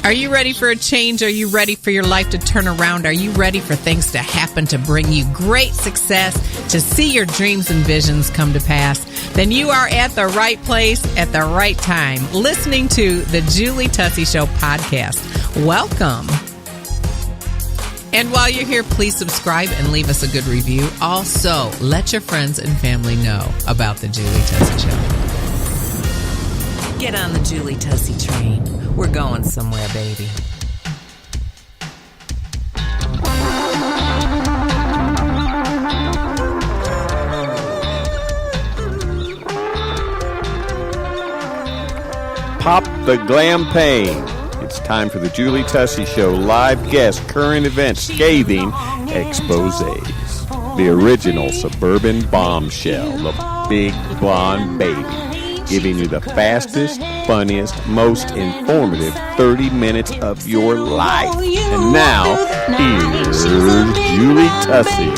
Are you ready for a change? Are you ready for your life to turn around? Are you ready for things to happen to bring you great success, to see your dreams and visions come to pass? Then you are at the right place at the right time, listening to the Julie Tussey Show podcast. Welcome. And while you're here, please subscribe and leave us a good review. Also, let your friends and family know about the Julie Tussey Show. Get on the Julie Tussey train. We're going somewhere, baby. Pop the glam pain. It's time for the Julie Tussey Show live guest current events scathing exposés. The original suburban bombshell, the big blonde baby, giving you the fastest, funniest, most informative 30 minutes of your life. And now, here's Julie Tussey.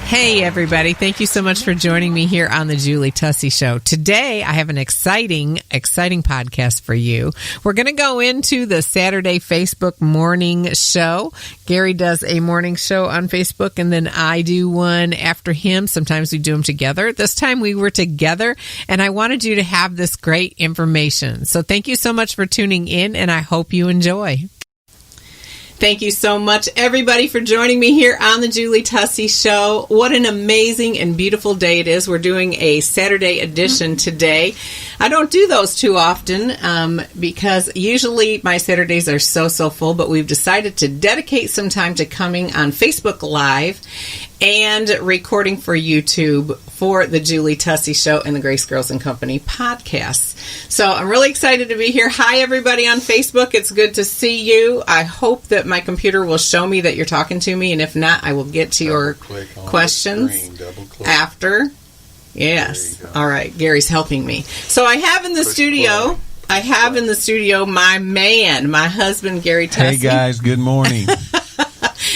Hey, everybody. Thank you so much for joining me here on the Julie Tussey Show. Today, I have an exciting podcast for you. We're going to go into the Saturday Facebook morning show. Gary does a morning show on Facebook, and then I do one after him. Sometimes we do them together. This time we were together, and I wanted you to have this great information. So thank you so much for tuning in, and I hope you enjoy. Thank you so much, everybody, for joining me here on the Julie Tussey Show. What an amazing and beautiful day it is. We're doing a Saturday edition today. I don't do those too often because usually my Saturdays are so full, but we've decided to dedicate some time to coming on Facebook Live and recording for YouTube for the Julie Tussey Show and the Grace Girls and Company podcasts. So I'm really excited to be here. Hi, everybody on Facebook. It's good to see you. I hope that my computer will show me that you're talking to me, and if not, I will get to your questions after. Yes. All right. Gary's helping me. So I have in the studio my man, my husband, Gary Tussey. Hey, guys. Good morning.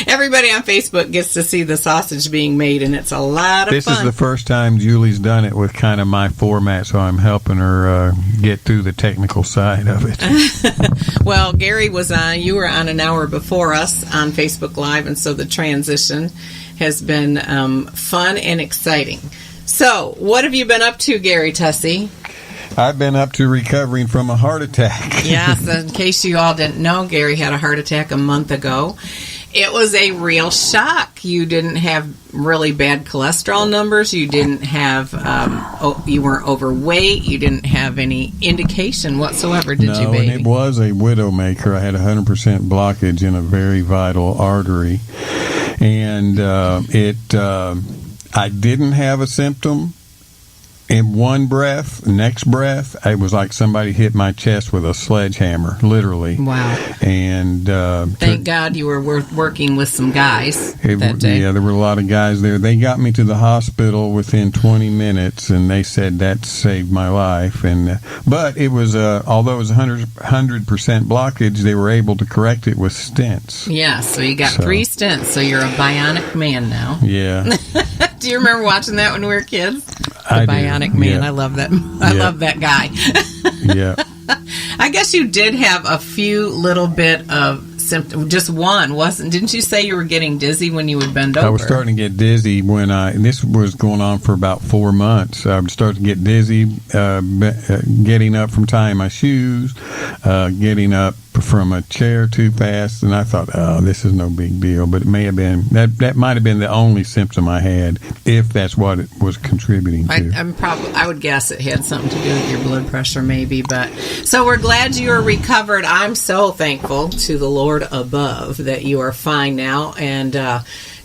Everybody on Facebook gets to see the sausage being made, and it's a lot of fun. This is the first time Julie's done it with kind of my format, so I'm helping her get through the technical side of it. Well, Gary was on. You were on an hour before us on Facebook Live, and so the transition has been fun and exciting. So, what have you been up to, Gary Tussey? I've been up to recovering from a heart attack. Yes, in case you all didn't know, Gary had a heart attack a month ago. It was a real shock. You didn't have really bad cholesterol numbers. You didn't have, you weren't overweight. You didn't have any indication whatsoever, did you, baby? No, and it was a widowmaker. I had 100% blockage in a very vital artery. And I didn't have a symptom. In one breath, next breath, it was like somebody hit my chest with a sledgehammer, literally. Wow. And thank God you were working with some guys that day. Yeah, there were a lot of guys there. They got me to the hospital within 20 minutes, and they said that saved my life. And but it was, although it was 100% blockage, they were able to correct it with stents. Yeah, so you got 3 stents, so you're a bionic man now. Yeah. Do you remember watching that when we were kids? I Bionic do. Man. Yeah. I love that. I love that guy. Yeah. I guess you did have a few little bit of symptoms. Just one, didn't you say you were getting dizzy when you would bend over? I was starting to get dizzy this was going on for about 4 months. I would start to get dizzy, getting up from tying my shoes, getting up from a chair too fast, and I thought, oh, this is no big deal. But it may have been that might have been the only symptom I had, if that's what it was contributing to. I would guess it had something to do with your blood pressure, maybe. But so we're glad you are recovered. I'm so thankful to the Lord above that you are fine now, and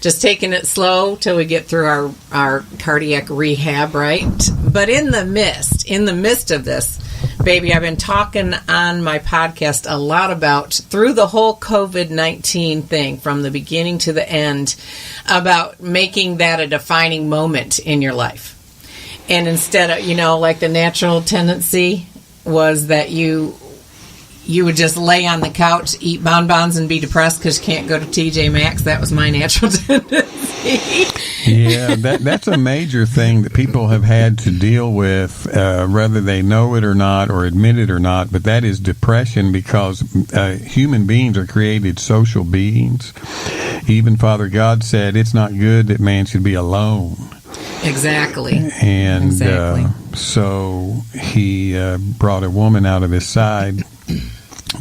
just taking it slow till we get through our cardiac rehab, right? But in the midst of this, baby, I've been talking on my podcast a lot about, through the whole COVID-19 thing, from the beginning to the end, about making that a defining moment in your life. And instead of, like the natural tendency was that you you would just lay on the couch, eat bonbons, and be depressed because you can't go to TJ Maxx. That was my natural tendency. Yeah, that's a major thing that people have had to deal with, whether they know it or not or admit it or not, but that is depression, because human beings are created social beings. Even Father God said it's not good that man should be alone. Exactly. And so he brought a woman out of his side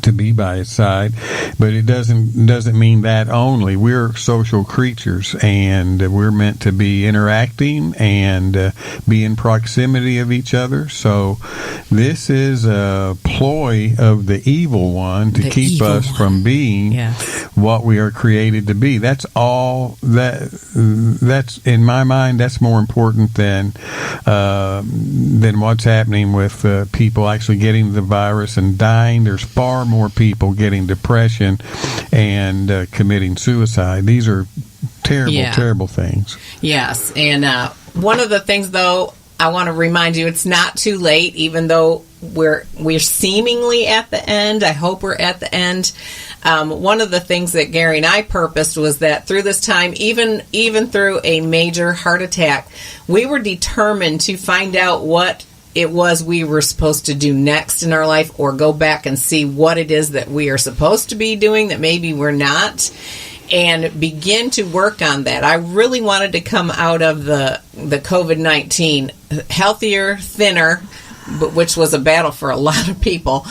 to be by his side, but it doesn't mean that only. We're social creatures, and we're meant to be interacting and be in proximity of each other. So this is a ploy of the evil one to keep us from being what we are created to be. That's all. That's in my mind, that's more important than what's happening with people actually getting the virus and dying. There's far more people getting depression and committing suicide. These are terrible things. Yes, and one of the things, though, I want to remind you, it's not too late, even though we're seemingly at the end. I hope we're at the end. One of the things that Gary and I purposed was that through this time, even through a major heart attack, we were determined to find out what it was we were supposed to do next in our life, or go back and see what it is that we are supposed to be doing that maybe we're not, and begin to work on that. I really wanted to come out of the COVID-19 healthier, thinner, but which was a battle for a lot of people,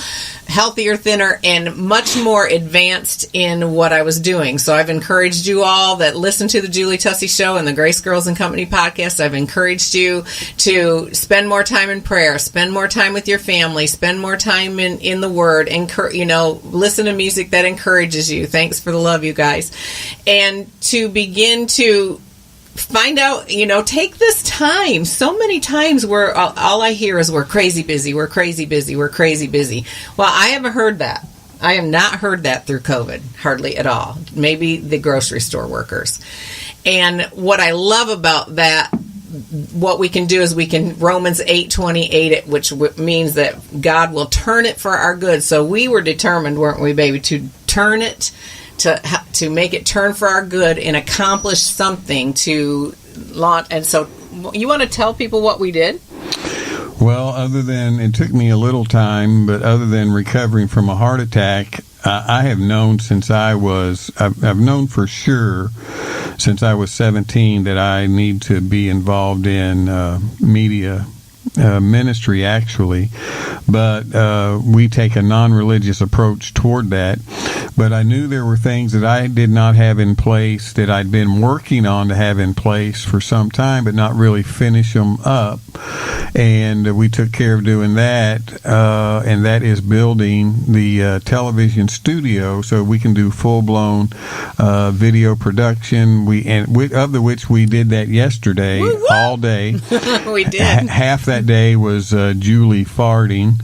healthier, thinner, and much more advanced in what I was doing. So I've encouraged you all that listen to the Julie Tussey Show and the Grace Girls and Company podcast. I've encouraged you to spend more time in prayer, spend more time with your family, spend more time in the Word, listen to music that encourages you. Thanks for the love, you guys. And to begin to find out, take this time. So many times where all I hear is we're crazy busy, we're crazy busy, we're crazy busy. Well, I haven't heard that. I have not heard that through COVID, hardly at all. Maybe the grocery store workers. And what I love about that, what we can do is we can Romans 8:28 it, which means that God will turn it for our good. So we were determined, weren't we, baby, to turn it, to make it turn for our good and accomplish something to launch. And so you want to tell people what we did? Well, other than it took me a little time, but other than recovering from a heart attack, I have known I've known for sure since I was 17 that I need to be involved in media ministry, actually, but we take a non-religious approach toward that. But I knew there were things that I did not have in place that I'd been working on to have in place for some time, but not really finish them up. And we took care of doing that, and that is building the television studio so we can do full-blown video production. Of which we did that yesterday. Woo-woo! All day. We did. Half that day was Julie farting.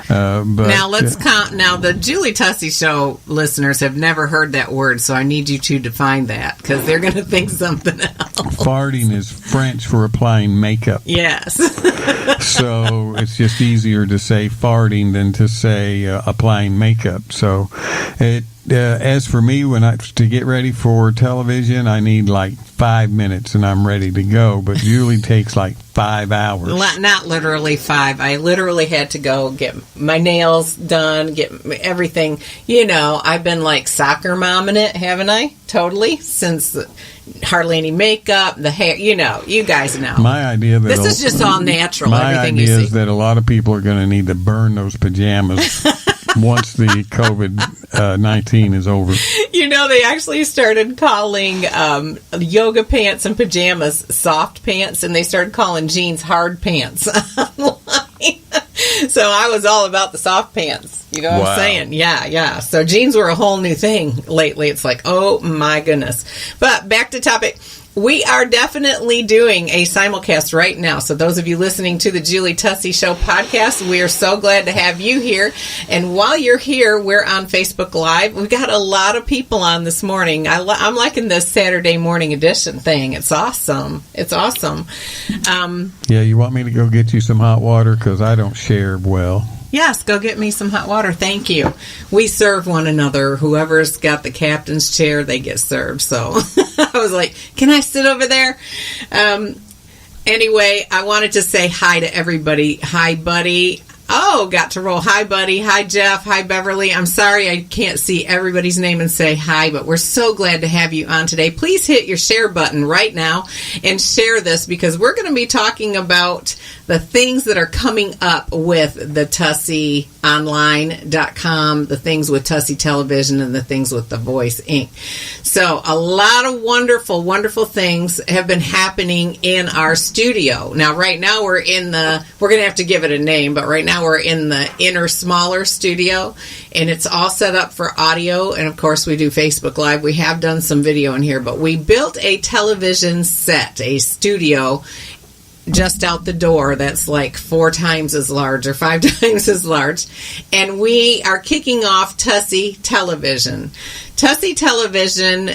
But now let's count. Now the Julie Tussey Show listeners have never heard that word, so I need you to define that because they're going to think something else. Farting is French for applying makeup. Yes. So it's just easier to say farting than to say applying makeup. So as for me, to get ready for television, I need like 5 minutes and I'm ready to go. But Julie takes like 5 hours. Not literally 5. I literally had to go get my nails done, get everything. I've been like soccer momming it, haven't I? Totally. Since hardly any makeup, the hair, you guys know. My idea that this is just all natural. My everything idea you see. is that a lot of people are going to need to burn those pajamas once the COVID-19 is over. They actually started calling yoga pants and pajamas soft pants, and they started calling jeans hard pants online. So I was all about the soft pants. You know what I'm saying? Yeah. So jeans were a whole new thing lately. It's like, oh my goodness. But back to topic. We are definitely doing a simulcast right now. So those of you listening to the Julie Tussey Show podcast, we are so glad to have you here. And while you're here, we're on Facebook Live. We've got a lot of people on this morning. I'm liking this Saturday morning edition thing. It's awesome. Yeah, you want me to go get you some hot water? Because I don't share well. Yes, go get me some hot water. Thank you. We serve one another. Whoever's got the captain's chair, they get served. So I was like, can I sit over there? Anyway, I wanted to say hi to everybody. Hi, Buddy. Oh, got to roll. Hi, Buddy. Hi, Jeff. Hi, Beverly. I'm sorry I can't see everybody's name and say hi, but we're so glad to have you on today. Please hit your share button right now and share this, because we're going to be talking about the things that are coming up with the tusseyonline.com, the things with Tussey Television, and the things with The Voice Inc. So a lot of wonderful, wonderful things have been happening in our studio. Now, right now we're going to have to give it a name, but right now we're in the inner, smaller studio, and it's all set up for audio, and of course we do Facebook Live. We have done some video in here, but we built a television set, a studio, just out the door that's like 4 times as large or 5 times as large. And we are kicking off Tussey Television. Tussey Television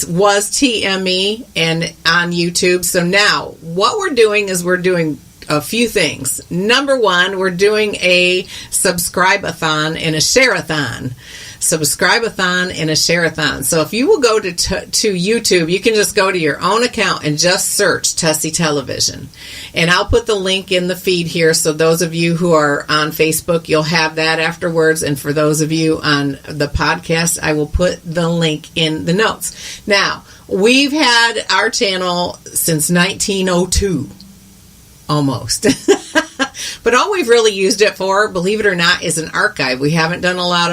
was TME and on YouTube. So now what we're doing is we're doing a few things. Number one, we're doing a subscribe-a-thon and a share-a-thon. Subscribe-a-thon and a share-a-thon. So if you will go to YouTube, you can just go to your own account and just search Tussey Television. And I'll put the link in the feed here, so those of you who are on Facebook, you'll have that afterwards. And for those of you on the podcast, I will put the link in the notes. Now, we've had our channel since 1902. Almost. But all we've really used it for, believe it or not, is an archive. We haven't done a lot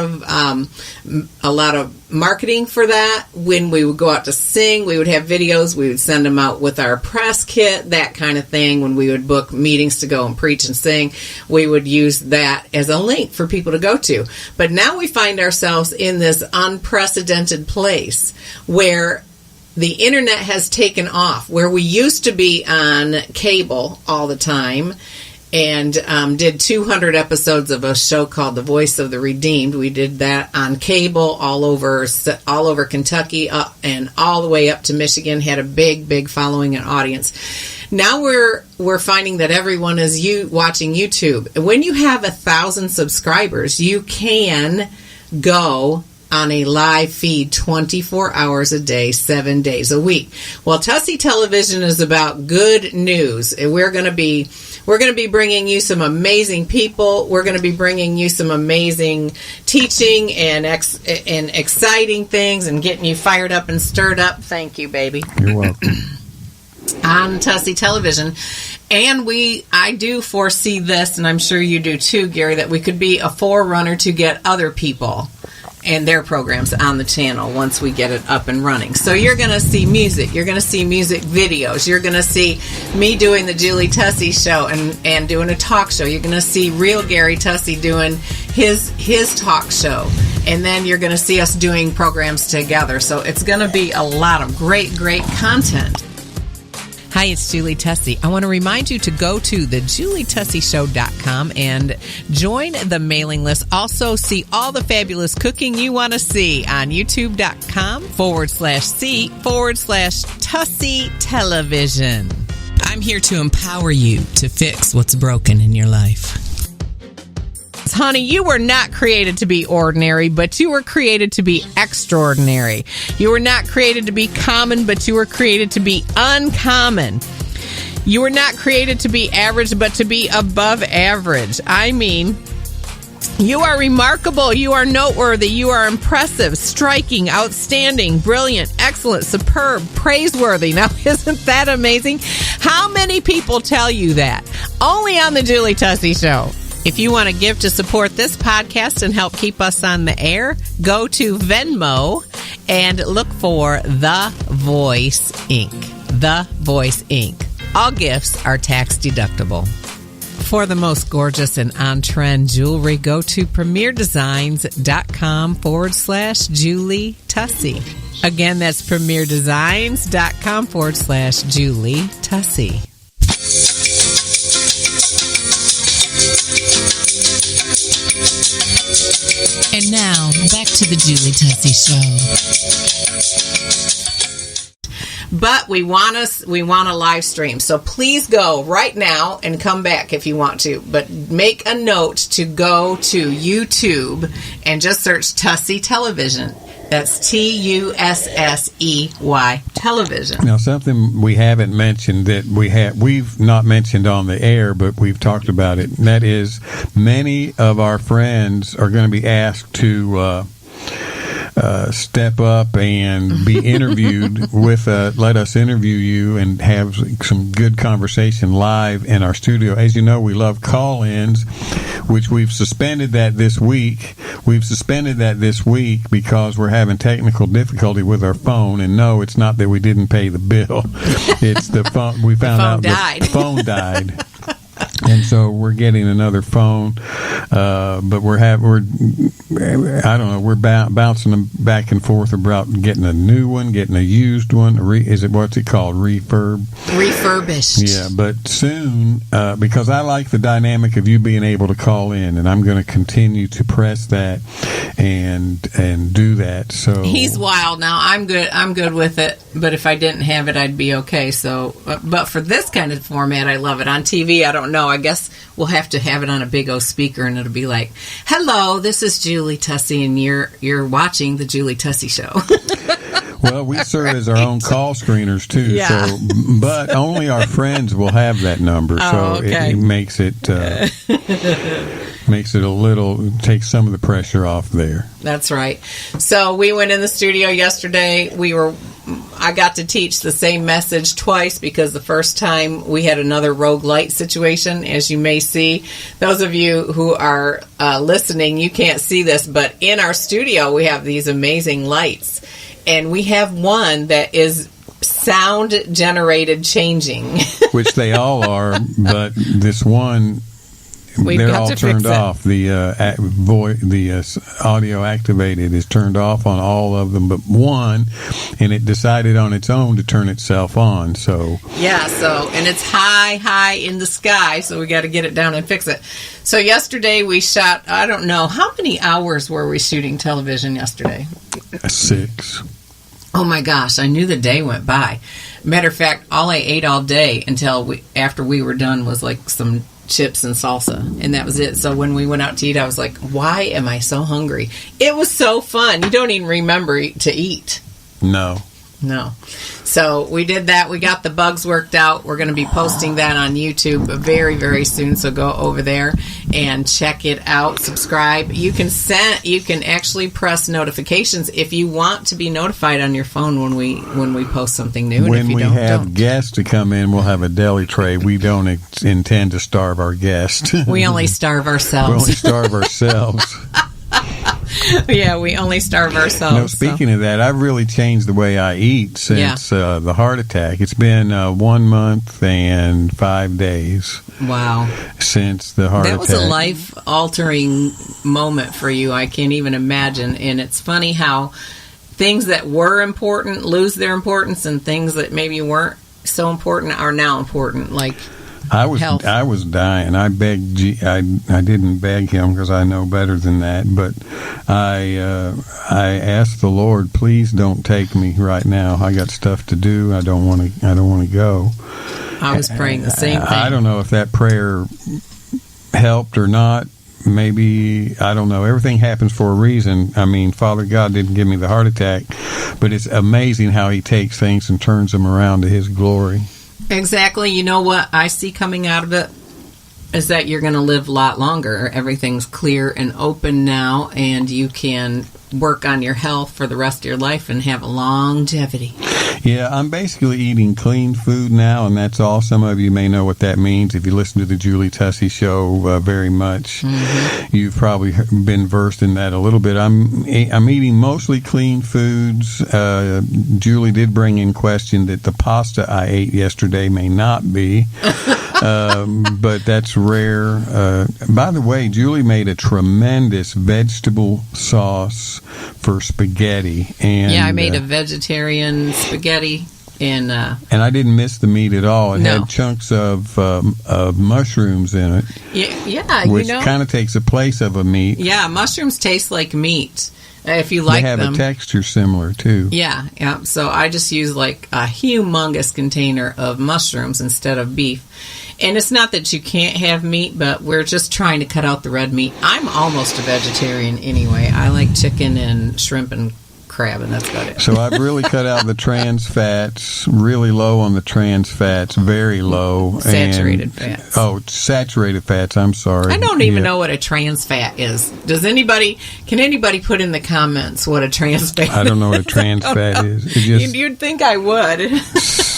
of marketing for that. When we would go out to sing, we would have videos. We would send them out with our press kit, that kind of thing. When we would book meetings to go and preach and sing, we would use that as a link for people to go to. But now we find ourselves in this unprecedented place where the internet has taken off, where we used to be on cable all the time and did 200 episodes of a show called The Voice of the Redeemed. We did that on cable all over Kentucky and all the way up to Michigan, had a big following and audience. Now we're finding that everyone is watching YouTube. When you have 1,000 subscribers, you can go on a live feed 24 hours a day, 7 days a week. Well, Tussey Television is about good news. We're going to be bringing you some amazing people. We're going to be bringing you some amazing teaching and exciting things and getting you fired up and stirred up. Thank you, baby. You're welcome. On Tussey Television. And I do foresee this, and I'm sure you do too, Gary, that we could be a forerunner to get other people and their programs on the channel once we get it up and running. So you're going to see music. You're going to see music videos. You're going to see me doing the Julie Tussey Show and doing a talk show. You're going to see real Gary Tussey doing his talk show. And then you're going to see us doing programs together. So it's going to be a lot of great content. Hi, it's Julie Tussey. I want to remind you to go to theJulieTusseyShow.com and join the mailing list. Also, see all the fabulous cooking you want to see on YouTube.com/C/Tussey Television. I'm here to empower you to fix what's broken in your life. Honey, you were not created to be ordinary, but you were created to be extraordinary. You were not created to be common, but you were created to be uncommon. You were not created to be average, but to be above average. I mean, you are remarkable. You are noteworthy. You are impressive, striking, outstanding, brilliant, excellent, superb, praiseworthy. Now, isn't that amazing? How many people tell you that? Only on the Julie Tussey Show. If you want to give to support this podcast and help keep us on the air, go to Venmo and look for The Voice Inc. The Voice Inc. All gifts are tax deductible. For the most gorgeous and on-trend jewelry, go to premierdesigns.com/Julie Tussey. Again, that's premierdesigns.com/Julie Tussey. And now, back to the Julie Tussey Show. But we want a live stream. So please go right now and come back if you want to. But make a note to go to YouTube and just search Tussey Television. That's Tussey Television. Now, something we haven't mentioned that we've not mentioned on the air, but we've talked about it. And that is, many of our friends are going to be asked to step up and be interviewed with let us interview you and have some good conversation live in our studio. As you know, we love call-ins, which we've suspended that this week. Because we're having technical difficulty with our phone. And no, it's not that we didn't pay the bill. It's the phone. We found out the phone died. And so we're getting another phone, but we're bouncing them back and forth about getting a new one, getting a used one. What's it called? Refurbished. Yeah, but soon, because I like the dynamic of you being able to call in, and I'm going to continue to press that and do that. So he's wild now. I'm good with it. But if I didn't have it, I'd be okay. So, but for this kind of format, I love it. On TV, I don't know. I guess we'll have to have it on a big old speaker, and it'll be like, "Hello, this is Julie Tussey, and you're watching the Julie Tussey Show." Well, we serve as our own call screeners too. Yeah. So, but only our friends will have that number. So it makes it takes some of the pressure off there. That's right. So we went in the studio yesterday. I got to teach the same message twice because the first time we had another rogue light situation, as you may see. Those of you who are listening, you can't see this, but in our studio we have these amazing lights. And we have one that is sound generated changing. Which they all are, but this one, they're all turned off. The audio activated is turned off on all of them but one, and it decided on its own to turn itself on. So and it's high in the sky, so we got to get it down and fix it. So yesterday we shot, I don't know, how many hours were we shooting television yesterday? 6. Oh my gosh, I knew the day went by. Matter of fact, all I ate all day after we were done was like some chips and salsa, and that was it. So when we went out to eat, I was like, why am I so hungry? It was so fun. You don't even remember to eat. No. So we did that. We got the bugs worked out. We're going to be posting that on YouTube very, very soon. So go over there and check it out. Subscribe. You can actually press notifications if you want to be notified on your phone when we post something new. When we have guests to come in, we'll have a deli tray. We don't intend to starve our guests. We only starve ourselves. Yeah, we only starve ourselves. No, speaking of that, I've really changed the way I eat since the heart attack. It's been 1 month and 5 days. Wow. Since the heart attack. That was a life-altering moment for you. I can't even imagine. And it's funny how things that were important lose their importance, and things that maybe weren't so important are now important, like health. I was dying. I begged. I didn't beg him because I know better than that. But I asked the Lord, please don't take me right now. I got stuff to do. I don't want to go. I was praying the same thing. I don't know if that prayer helped or not. Maybe, I don't know. Everything happens for a reason. I mean, Father God didn't give me the heart attack, but it's amazing how He takes things and turns them around to His glory. Exactly. You know what I see coming out of it is that you're going to live a lot longer. Everything's clear and open now, and you can work on your health for the rest of your life and have longevity. Yeah, I'm basically eating clean food now, and that's all. Some of you may know what that means if you listen to the Julie Tussey Show very much. Mm-hmm. You've probably been versed in that a little bit. I'm eating mostly clean foods. Julie did bring in question that the pasta I ate yesterday may not be, but that's rare. By the way, Julie made a tremendous vegetable sauce for spaghetti, and I made a vegetarian spaghetti, and I didn't miss the meat at all. It had chunks of mushrooms in it. Yeah, which kind of takes the place of a meat. Yeah, mushrooms taste like meat. if you like them. They have a texture similar, too. Yeah. So I just use like a humongous container of mushrooms instead of beef. And it's not that you can't have meat, but we're just trying to cut out the red meat. I'm almost a vegetarian anyway. I like chicken and shrimp and crab, and that's about it. So I've really cut out the trans fats, really low on the trans fats, very low. Saturated fats. Oh, saturated fats, I'm sorry. I don't even know what a trans fat is. Can anybody put in the comments what a trans fat is? I don't know what a trans fat is. You'd think I would.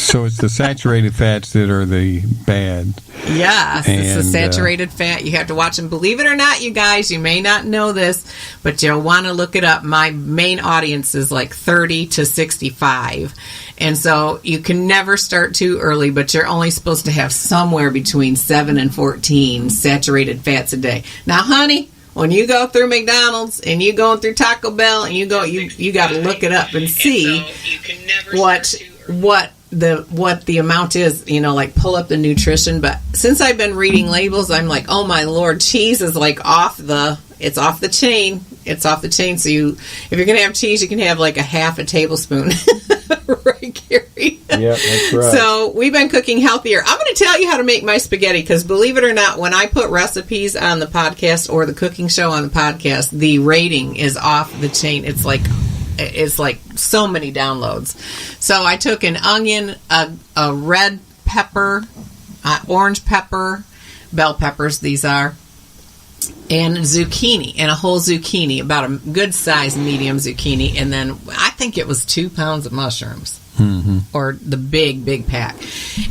So it's the saturated fats that are the bad. Yes, it's the saturated fat. You have to watch them. Believe it or not, you guys, you may not know this, but you'll want to look it up. My main audience is like 30 to 65. And so you can never start too early, but you're only supposed to have somewhere between 7 and 14 saturated fats a day. Now, honey, when you go through McDonald's and you going through Taco Bell and you got to look it up and see what the amount is, like pull up the nutrition. But since I've been reading labels, I'm like, oh my Lord, cheese is like off the chain. It's off the chain. So if you're going to have cheese, you can have like a half a tablespoon. Right, Gary? Yeah, that's right. So we've been cooking healthier. I'm going to tell you how to make my spaghetti, because believe it or not, when I put recipes on the podcast or the cooking show on the podcast, the rating is off the chain. It's like so many downloads. So I took an onion, a red pepper, orange pepper, bell peppers these are, and zucchini, and a whole zucchini, about a good size medium zucchini, and then I think it was 2 pounds of mushrooms. Mm-hmm. Or the big pack.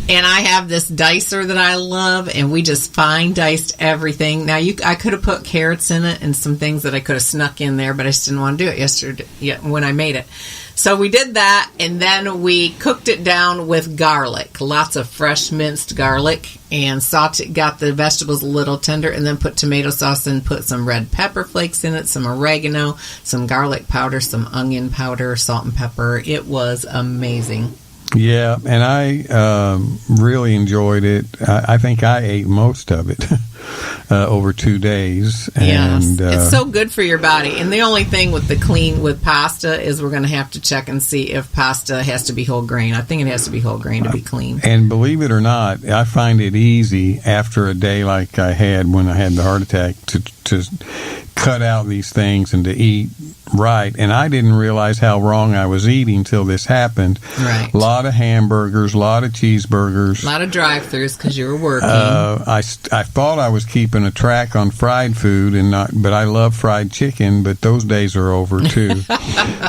And I have this dicer that I love, and we just fine diced everything. Now, I could have put carrots in it and some things that I could have snuck in there, but I just didn't want to do it yesterday when I made it. So we did that, and then we cooked it down with garlic, lots of fresh minced garlic, and got the vegetables a little tender, and then put tomato sauce and put some red pepper flakes in it, some oregano, some garlic powder, some onion powder, salt and pepper. It was amazing. Yeah, and I really enjoyed it. I think I ate most of it over 2 days. And, yes, it's so good for your body. And the only thing with pasta is we're going to have to check and see if pasta has to be whole grain. I think it has to be whole grain to be clean. And believe it or not, I find it easy after a day like I had when I had the heart attack to cut out these things and to eat right. And I didn't realize how wrong I was eating till this happened. Right. A lot of hamburgers, a lot of cheeseburgers. A lot of drive-thrus because you were working. I thought I was keeping a track on fried food, but I love fried chicken, but those days are over too.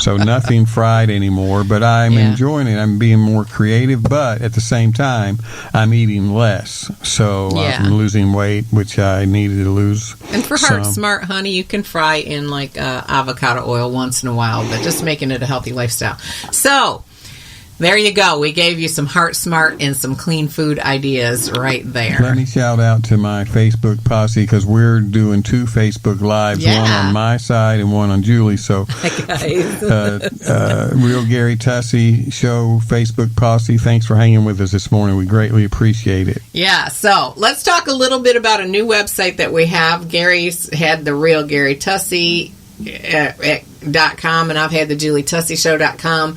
So nothing fried anymore, but I'm enjoying it. I'm being more creative, but at the same time, I'm eating less. So I'm losing weight, which I needed to lose. And for Heart Smart, honey, you can fry in like avocado oil once in a while, but just making it a healthy lifestyle. So there you go. We gave you some Heart Smart and some clean food ideas right there. Let me shout out to my Facebook posse, because we're doing 2 Facebook Lives, one on my side and one on Julie. So, Real Gary Tussey Show Facebook posse, thanks for hanging with us this morning. We greatly appreciate it. Yeah, so let's talk a little bit about a new website that we have. Gary's had the Real Gary Tussey .com, and I've had the julietussey.com,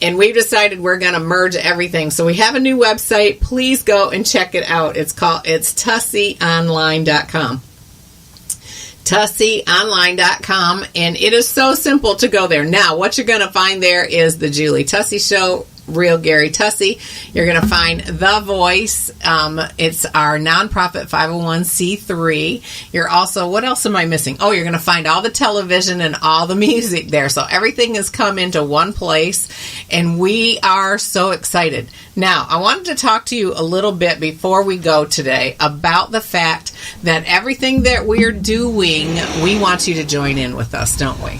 and we've decided we're going to merge everything. So we have a new website. Please go and check it out. It's tusseyonline.com. tusseyonline.com, and it is so simple to go there. Now, what you're going to find there is the Julie Tussey Show, Real Gary Tussey. You're going to find The Voice. It's our nonprofit 501c3. You're also, what else am I missing? Oh, you're going to find all the television and all the music there. So everything has come into one place, and we are so excited. Now, I wanted to talk to you a little bit before we go today about the fact that everything that we're doing, we want you to join in with us, don't we?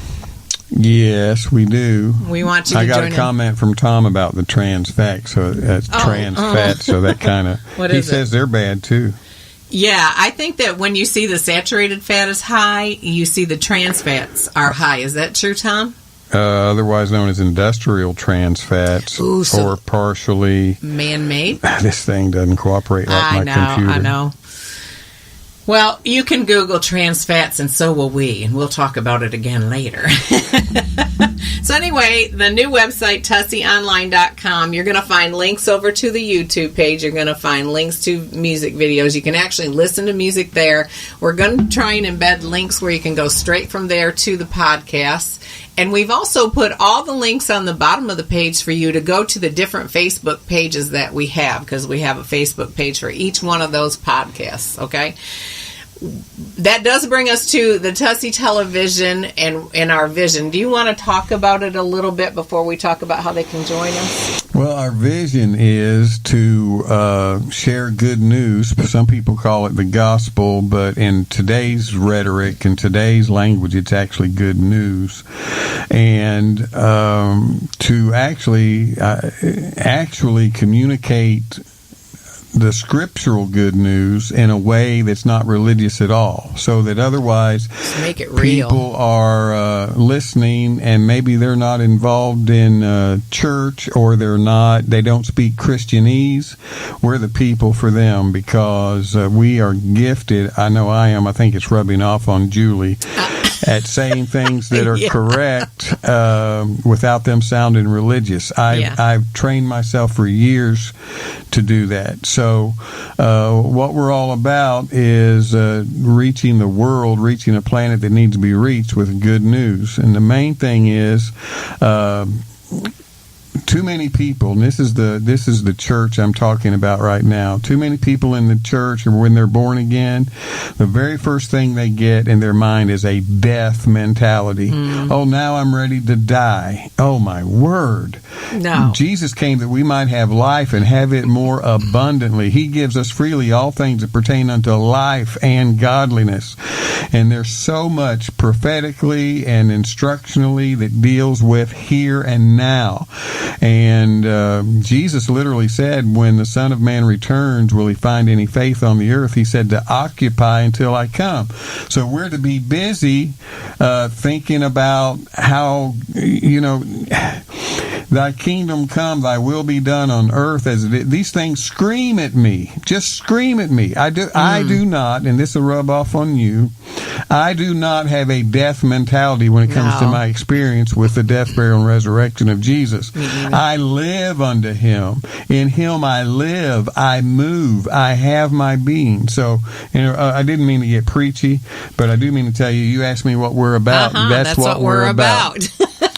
Yes, we do. We want you to join in. I got a comment from Tom about the trans fat, so that's fat, so that kind of... He says they're bad, too. Yeah, I think that when you see the saturated fat is high, you see the trans fats are high. Is that true, Tom? Otherwise known as industrial trans fats, or partially... Man-made? This thing doesn't cooperate like my computer. I know. Well, you can Google trans fats, and so will we, and we'll talk about it again later. So anyway, the new website, tusseyonline.com, you're going to find links over to the YouTube page. You're going to find links to music videos. You can actually listen to music there. We're going to try and embed links where you can go straight from there to the podcasts. And we've also put all the links on the bottom of the page for you to go to the different Facebook pages that we have, because we have a Facebook page for each one of those podcasts, okay? That does bring us to the Tussey Television and our vision. Do you want to talk about it a little bit before we talk about how they can join us? Well, our vision is to share good news. Some people call it the gospel, but in today's rhetoric and today's language, it's actually good news. And to actually communicate the scriptural good news in a way that's not religious at all, so that otherwise make it real. People are listening and maybe they're not involved in church, or they don't speak Christianese. We're the people for them, because we are gifted. I know I am. I think it's rubbing off on Julie at saying things that are correct without them sounding religious. I've trained myself for years to do that. So what we're all about is reaching the world, reaching a planet that needs to be reached with good news. And the main thing is too many people, and this is the church I'm talking about right now. Too many people in the church, when they're born again, the very first thing they get in their mind is a death mentality. Oh, now I'm ready to die. Oh, my word. No. Jesus came that we might have life and have it more abundantly. He gives us freely all things that pertain unto life and godliness. And there's so much prophetically and instructionally that deals with here and now. And Jesus literally said, when the Son of Man returns, will he find any faith on the earth? He said to occupy until I come. So we're to be busy thinking about how, thy kingdom come, thy will be done on earth as it is. These things scream at me. Just scream at me. I do not, and this will rub off on you, I do not have a death mentality when it comes to my experience with the death, burial, and resurrection of Jesus. I live unto him. In him I live, I move, I have my being. So, I didn't mean to get preachy, but I do mean to tell you, you asked me what we're about. That's what we're about.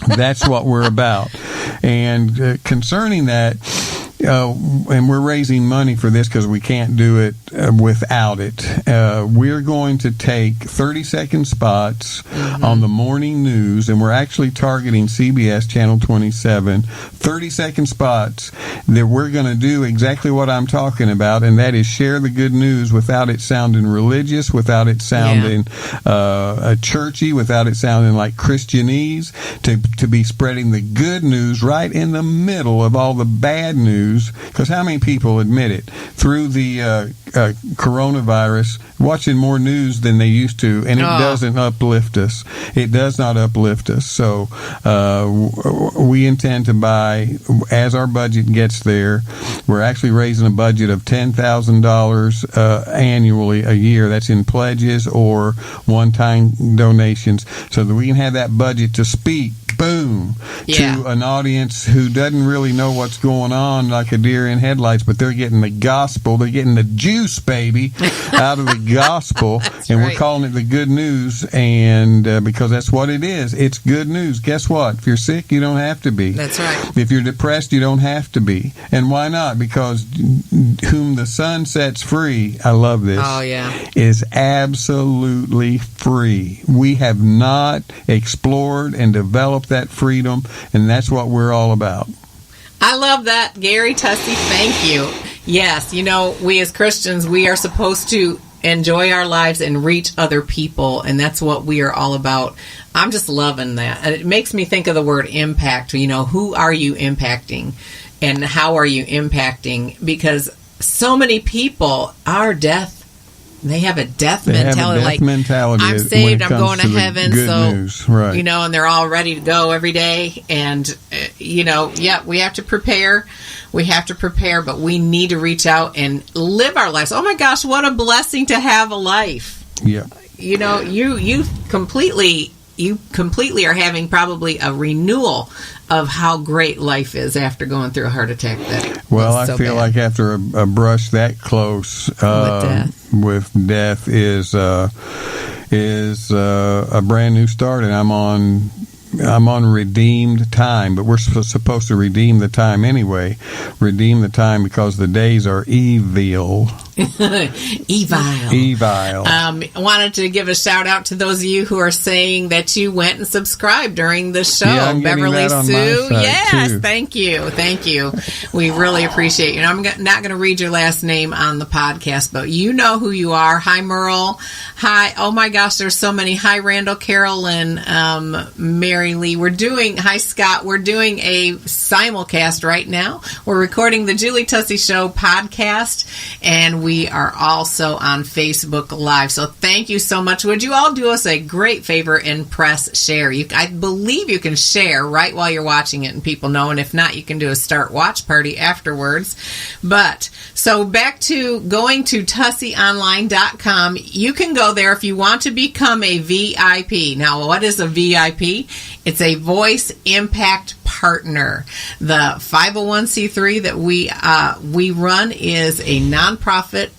That's what we're about. And concerning that, and we're raising money for this because we can't do it without it. We're going to take 30-second spots on the morning news, and we're actually targeting CBS Channel 27. 30-second spots that we're going to do exactly what I'm talking about, and that is share the good news without it sounding religious, without it sounding churchy, without it sounding like Christianese, to be spreading the good news right in the middle of all the bad news. Because how many people admit it? Through the coronavirus, watching more news than they used to, and it doesn't uplift us. It does not uplift us. So we intend to buy, as our budget gets there, we're actually raising a budget of $10,000 annually a year. That's in pledges or one-time donations, so that we can have that budget to speak, boom, to an audience who doesn't really know what's going on, like a deer in headlights, but they're getting the gospel. They're getting the juice, baby, out of the gospel. And we're calling it the good news, and because that's what it is. It's good news. Guess what? If you're sick, you don't have to be. That's right. If you're depressed, you don't have to be. And why not? Because whom the Son sets free, I love this, is absolutely free. We have not explored and developed that freedom, and that's what we're all about. I love that, Gary Tussey. Thank you. Yes, we as Christians, we are supposed to enjoy our lives and reach other people, and that's what we are all about. I'm just loving that. And it makes me think of the word impact. Who are you impacting, and how are you impacting? Because so many people are they have a death mentality. I'm saved, I'm going to heaven, so news. Right. And they're all ready to go every day. And we have to prepare. We have to prepare, but we need to reach out and live our lives. Oh my gosh, what a blessing to have a life. Yeah. You know, you completely are having probably a renewal of how great life is after going through a heart attack. Well, I feel like after a brush that close with death is a brand new start, and I'm on redeemed time, but we're supposed to redeem the time anyway. Redeem the time because the days are evil. Evil. I wanted to give a shout out to those of you who are saying that you went and subscribed during the show. Yeah, I'm Beverly that Sue. Yes, too. Thank you. We really appreciate you. And I'm not going to read your last name on the podcast, but you know who you are. Hi, Merle. Hi. Oh my gosh, there's so many. Hi, Randall, Carolyn, Mary Lee. Hi, Scott. We're doing a simulcast right now. We're recording the Julie Tussey Show podcast, and we are also on Facebook Live. So thank you so much. Would you all do us a great favor and press share? I believe you can share right while you're watching it and people know, and if not, you can do a start watch party afterwards. But so back to going to tusseyonline.com. You can go there if you want to become a VIP. Now, what is a VIP? It's a voice impact partner. The 501c3 that we run is a nonprofit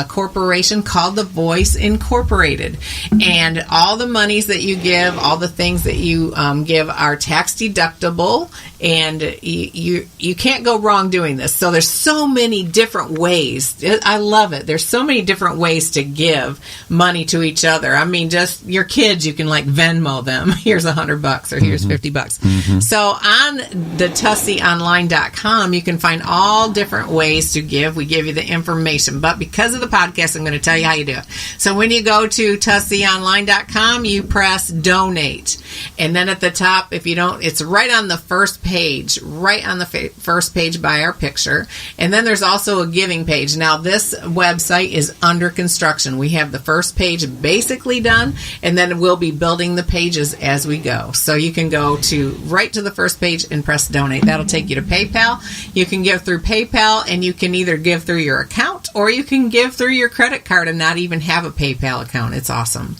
corporation called The Voice Incorporated, and all the monies that you give, all the things that you give are tax deductible, and you can't go wrong doing this. So there's so many different ways. I love it. There's so many different ways to give money to each other. I mean, just your kids, you can like Venmo them. Here's $100 or here's $50. Mm-hmm. So on the tusseyonline.com, you can find all different ways to give. We give you the information, but because of the podcast, I'm going to tell you how you do it. So when you go to tusseyonline.com, you press donate, and then at the top, if you don't, it's right on the first page, first page by our picture, and then there's also a giving page. Now this website is under construction. We have the first page basically done, and then we'll be building the pages as we go. So you can go right to the first page and press donate. That'll take you to PayPal. You can give through PayPal, and you can either give through your account or you can give through your credit card and not even have a PayPal account. It's awesome.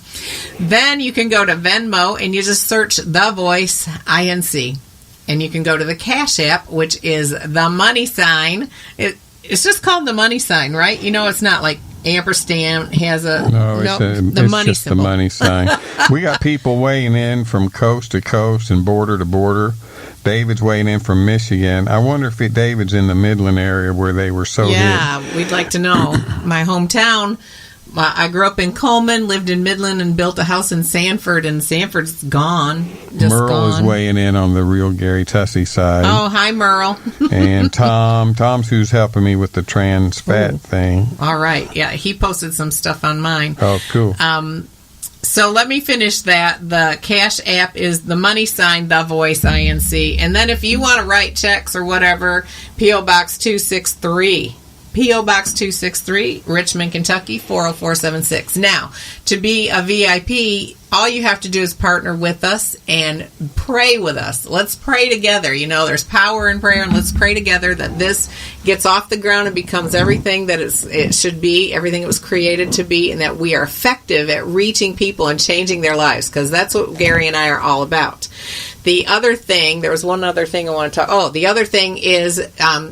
Then you can go to Venmo and you just search The Voice INC, and you can go to the Cash App, which is the money sign. It's just called the money sign, right? You know, it's not like ampersand has a it's money just symbol. The money sign. We got people weighing in from coast to coast and border to border. David's weighing in from Michigan. I wonder if David's in the Midland area where they were so hit. Yeah, we'd like to know. My hometown, I grew up in Coleman, lived in Midland, and built a house in Sanford, and Sanford's gone. Merle is weighing in on the real Gary Tussey side. Oh, hi, Merle. And Tom's who's helping me with the trans fat thing. All right. Yeah, he posted some stuff on mine. Oh, cool. So let me finish that. The Cash App is the money sign, The Voice INC. And then if you want to write checks or whatever, P.O. Box 263. P.O. Box 263, Richmond, Kentucky, 40476. Now, to be a VIP, all you have to do is partner with us and pray with us. Let's pray together. You know, there's power in prayer, and let's pray together that this gets off the ground and becomes everything that it should be, everything it was created to be, and that we are effective at reaching people and changing their lives, because that's what Gary and I are all about. The other thing, there was one other thing I want to talk. Oh, the other thing is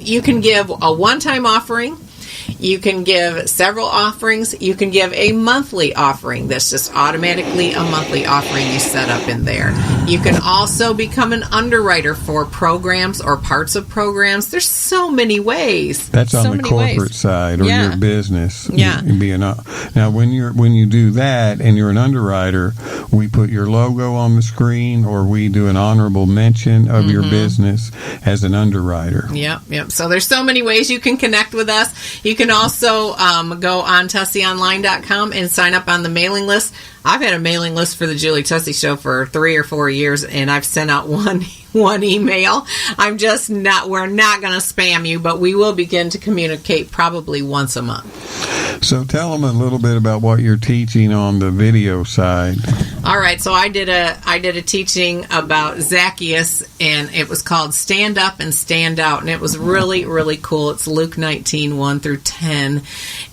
you can give a one-time offering. You can give several offerings. You can give a monthly offering. That's just automatically a monthly offering you set up in there. You can also become an underwriter for programs or parts of programs. There's so many ways. That's on the corporate side or your business. Yeah. Now, when you do that and you're an underwriter, we put your logo on the screen, or we do an honorable mention of your business as an underwriter. Yep. So there's so many ways you can connect with us. You can also go on tusseyonline.com and sign up on the mailing list. I've had a mailing list for the Julie Tussey Show for 3 or 4 years, and I've sent out one email. We're not going to spam you, but we will begin to communicate probably once a month. So tell them a little bit about what you're teaching on the video side. All right, so I did a teaching about Zacchaeus, and it was called Stand Up and Stand Out, and it was really, really cool. It's Luke 19, 1 through 10,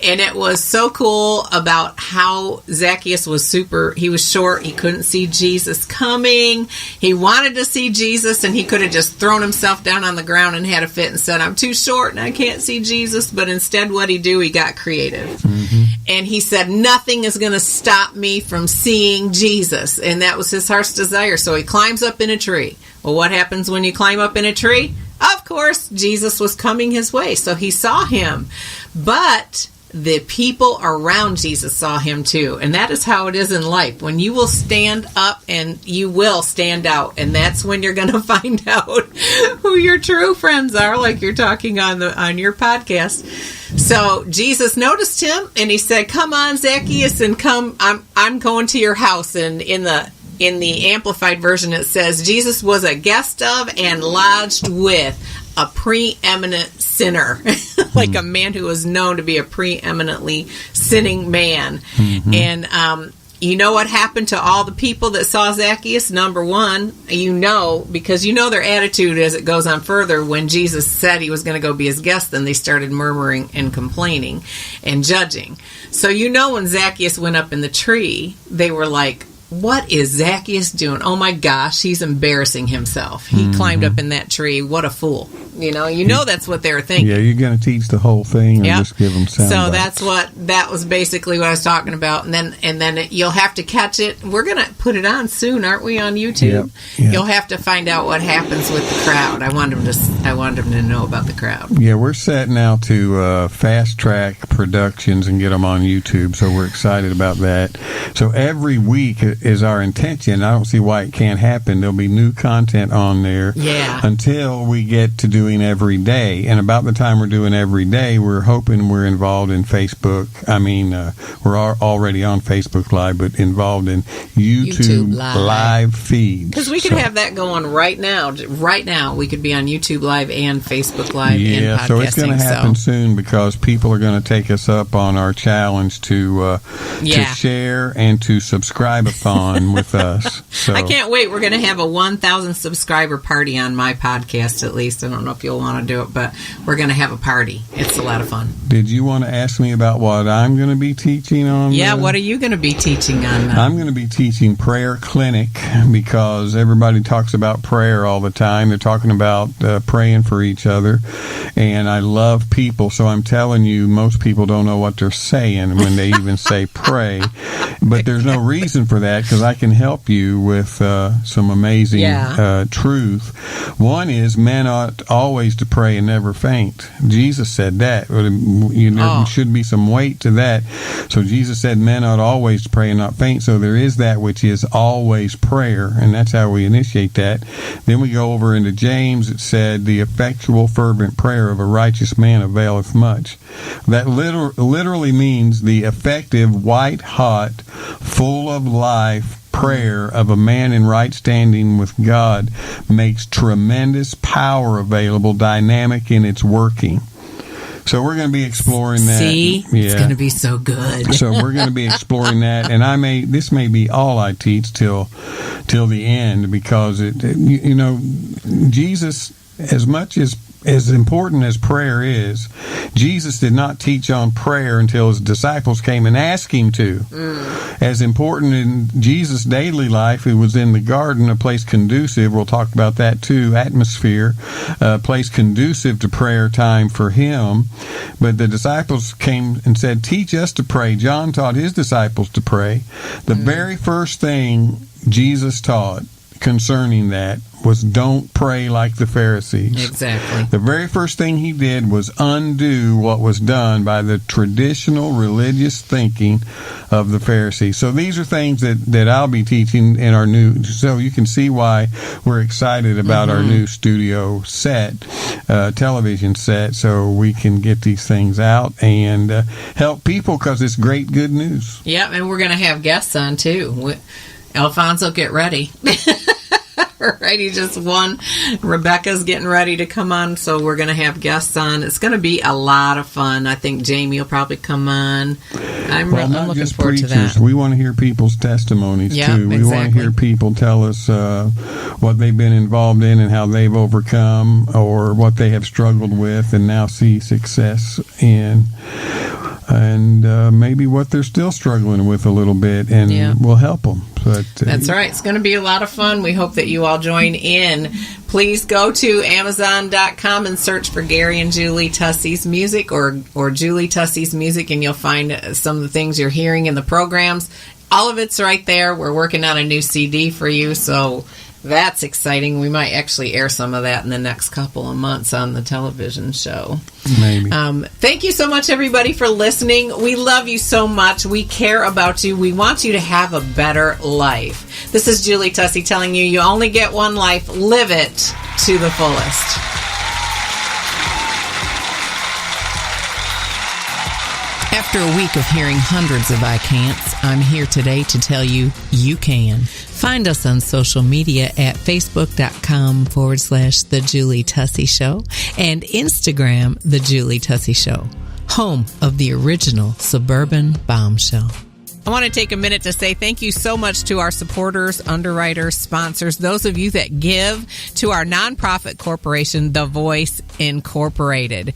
and it was so cool about how Zacchaeus was he was short, he couldn't see Jesus coming, he wanted to see Jesus, and he could have just thrown himself down on the ground and had a fit and said, I'm too short and I can't see Jesus, but instead what he do, he got creative. Mm-hmm. And he said, nothing is going to stop me from seeing Jesus. And that was his heart's desire. So he climbs up in a tree. Well, what happens when you climb up in a tree? Of course, Jesus was coming his way. So he saw him. But the people around Jesus saw him too. And that is how it is in life. When you will stand up and you will stand out. And that's when you're going to find out who your true friends are, like you're talking on your podcast. So Jesus noticed him and he said, come on, Zacchaeus, and come, I'm going to your house. And in the Amplified Version, it says, Jesus was a guest of and lodged with a preeminent sinner, like a man who was known to be a preeminently sinning man. Mm-hmm. And you know what happened to all the people that saw Zacchaeus? Number one, because their attitude as it goes on further. When Jesus said he was going to go be his guest, then they started murmuring and complaining and judging. So when Zacchaeus went up in the tree, they were like, what is Zacchaeus doing? Oh my gosh, he's embarrassing himself. He climbed up in that tree. What a fool. That's what they were thinking. Yeah, you're going to teach the whole thing or just give them sound bites. That was basically what I was talking about. And then you'll have to catch it. We're going to put it on soon, aren't we, on YouTube? Yep. You'll have to find out what happens with the crowd. I wanted them to know about the crowd. Yeah, we're set now to fast track productions and get them on YouTube. So we're excited about that. So every week is our intention. I don't see why it can't happen. There'll be new content on there until we get to doing every day. And about the time we're doing every day, we're hoping we're involved in Facebook. We're already on Facebook Live, but involved in YouTube live feeds. Because we could have that going right now. Right now, we could be on YouTube Live and Facebook Live and podcasting. So it's going to happen soon because people are going to take us up on our challenge to share and to subscribe-a-thon with us. So I can't wait. We're going to have a 1,000 subscriber party on my podcast, at least. I don't know if you'll want to do it, but we're going to have a party. It's a lot of fun. Did you want to ask me about what I'm going to be teaching on? Yeah, what are you going to be teaching on? I'm going to be teaching Prayer Clinic because everybody talks about prayer all the time. They're talking about praying for each other, and I love people, so I'm telling you, most people don't know what they're saying when they even say pray, but there's no reason for that because I can help you with some amazing truth. One is men ought always to pray and never faint. Jesus said that. There should be some weight to that. So Jesus said men ought always to pray and not faint. So there is that which is always prayer, and that's how we initiate that. Then we go over into James. It said, the effectual fervent prayer of a righteous man availeth much. That literally means the effective, white-hot, full of life prayer of a man in right standing with God makes tremendous power available, dynamic in its working. So we're going to be exploring that. See? It's going to be so good. So we're going to be exploring that, and this may be all I teach till the end because Jesus, as much as important as prayer is, Jesus did not teach on prayer until his disciples came and asked him to. As important in Jesus' daily life, it was in the garden, a place conducive, we'll talk about that too, atmosphere, a place conducive to prayer time for him. But the disciples came and said, teach us to pray. John taught his disciples to pray. The very first thing Jesus taught concerning that was don't pray like the Pharisees. Exactly. The very first thing he did was undo what was done by the traditional religious thinking of the Pharisees. So these are things that I'll be teaching in our new, so you can see why we're excited about our new studio set, television set, so we can get these things out and help people because it's great, good news. Yeah, and we're going to have guests on too. Alfonso, get ready. Right, he just won. Rebecca's getting ready to come on, so we're going to have guests on. It's going to be a lot of fun. I think Jamie will probably come on. I'm looking forward to that. We want to hear people's testimonies, too. We want to hear people tell us what they've been involved in and how they've overcome, or what they have struggled with and now see success in. And maybe what they're still struggling with a little bit, and we'll help them. But, that's right. It's going to be a lot of fun. We hope that you all join in. Please go to Amazon.com and search for Gary and Julie Tussey's music, or Julie Tussey's music, and you'll find some of the things you're hearing in the programs. All of it's right there. We're working on a new CD for you, so that's exciting. We might actually air some of that in the next couple of months on the television show. Maybe. Thank you so much, everybody, for listening. We love you so much. We care about you. We want you to have a better life. This is Julie Tussey telling you only get one life. Live it to the fullest. After a week of hearing hundreds of I can'ts, I'm here today to tell you you can. Find us on social media at facebook.com/The Julie Tussey Show and Instagram, The Julie Tussey Show, home of the original suburban bombshell. I want to take a minute to say thank you so much to our supporters, underwriters, sponsors, those of you that give to our nonprofit corporation, The Voice Incorporated.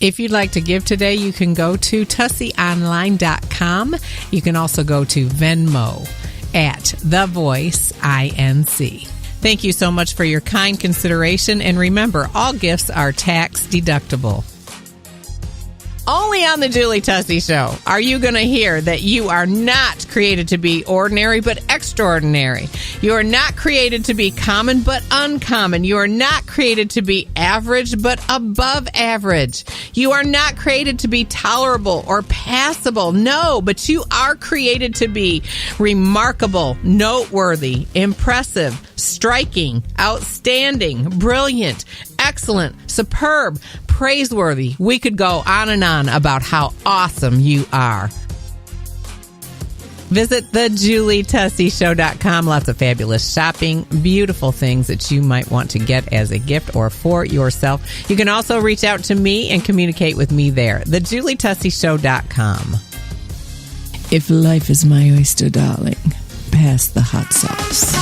If you'd like to give today, you can go to tusseyonline.com. You can also go to Venmo at thevoiceinc. Thank you so much for your kind consideration. And remember, all gifts are tax deductible. Only on the Julie Tussey Show are you going to hear that you are not created to be ordinary but extraordinary. You are not created to be common but uncommon. You are not created to be average but above average. You are not created to be tolerable or passable. No, but you are created to be remarkable, noteworthy, impressive, striking, outstanding, brilliant, excellent, superb, praiseworthy. We could go on and on about how awesome you are. Visit thejulietussey.com. Lots of fabulous shopping, beautiful things that you might want to get as a gift or for yourself. You can also reach out to me and communicate with me there. thejulietussey.com. If life is my oyster, darling, pass the hot sauce.